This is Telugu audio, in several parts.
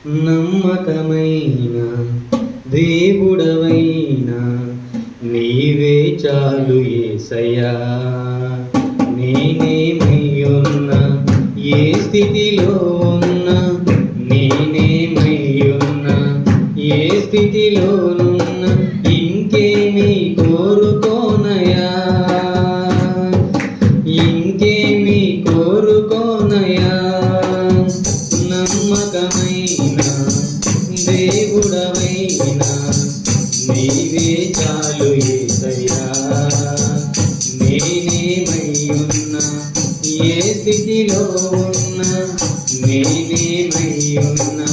నమ్మకమైన దేవుడవైనా నీవే చాలు యేసయ్యా. నేనేమయ్యున్నా ఏ స్థితిలో ఉన్నా, నేనేమయ్యున్నా ఏ స్థితిలోనున్నా, ఇంకేమీ కోరుకోనయా, ఇంకేమీ కోరుకోనయా. నమ్మకమైన దేవుడవైనా నీవే చాలు యేసయ్యా. నేనేమయ్యున్నా ఏ స్థితిలో ఉన్నా, నేనేమయ్యున్నా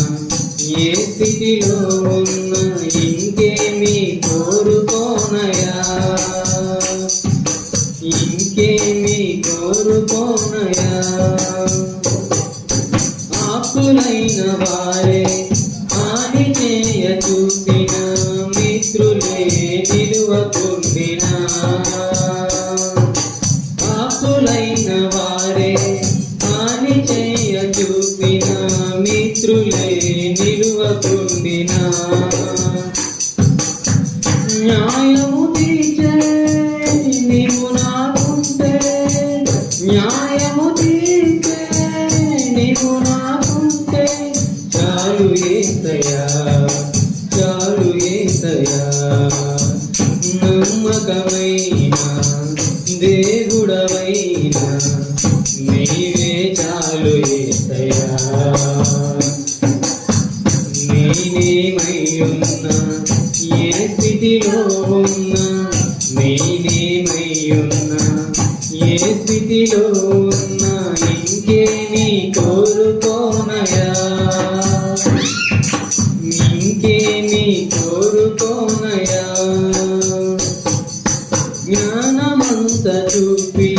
ఏ స్థితిలో ఉన్నా, ఇంకేమీ కోరుకోనయా, ఇంకేమీ కోరుకోనయా. ఆకులైన వారే హాని చేయ చూసిన, మిత్రులే నిలువకుండినా. ఆకులైన వారే హాని చేయ చూసిన, మిత్రులే నిలువకుండినా. న్యాయము తీర్చే నీవు నాకుంటే, న్యాయము తీర్చే నీవు నాకుంటే, చాలు యేసయ్యా, చాలు యేసయ్యా. నమ్మకమైన దేవుడవైనా నీవే చాలు యేసయ్యా. నేనేమయ్యున్నా ఏ స్థితిలో ఉన్నా, నేనేమయ్యున్నా ఏ స్థితిలో ఉన్నా, ఇంకేమీ కోరుకోనయా, ఇంకేమీ కోరుకోనయా. జ్ఞానమంత చూపి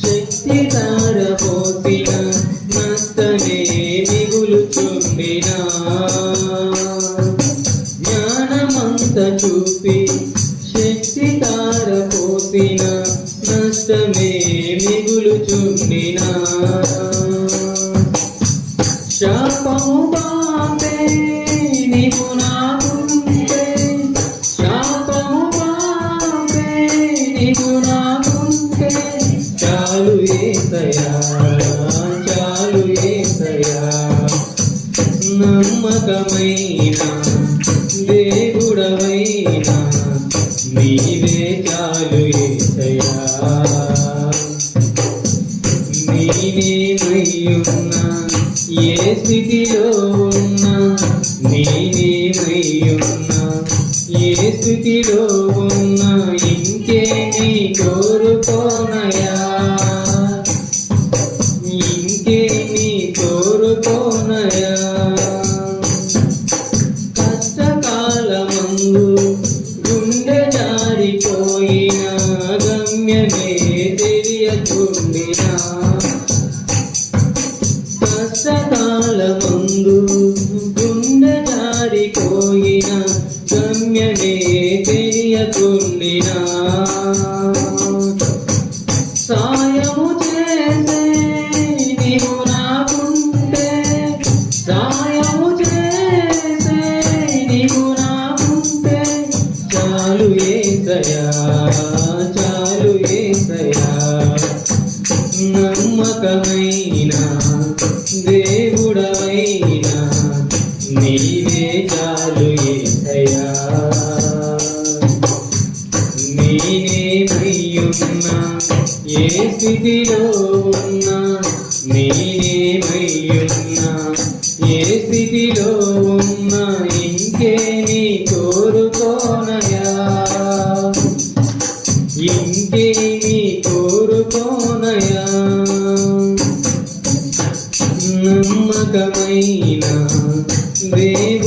శక్తి తారపోసిన, నష్టమే మిగులుచుండినా. జ్ఞానమంత చూపి శక్తి తారపోసిన, నష్టమే మిగులుచుండినా. శాపము బాపే నీవు నాకుంటే, శాపము బాపే నీవు నాకుంటే, చాలు యేసయ్యా, చాలు యేసయ్యా. నమ్మకమైన దేవుడవైనా నీవే చాలు యేసయ్యా. నేనేమయ్యున్నా ఏ స్థితిలో ఉన్నా, నేనేమయ్యున్నా ఏ స్థితిలో ఉన్నా, ఇంకేమీ కోరుకోనయా, ఇంకేమీ కోరుకోనయా. కష్టకాలమందు గుండె జారిపోయిన, గమ్యమే తెలియకుండినా. కష్టకాలమందు గుండె జారిపోయిన, గమ్యమే తెలియకుండినా. సాయము చేసే నీవు నాకుంటే, సాయము చేసే నీవు నాకుంటే, చాలు యేసయ్యా, చాలు యేసయ్యా. నమ్మకమైన దేవుడవైనా నీవే చాలు యేసయ్యా. నేనేమయ్యున్నా ఏ స్థితిలో ఉన్నా, నేనేమయ్యున్నా ఏ స్థితిలో ఉన్నా, ఇంకేమీ కోరుకోనయా, ఇంకేమీ కోరుకోనయా. నమ్మకమైన దేవుడవైనా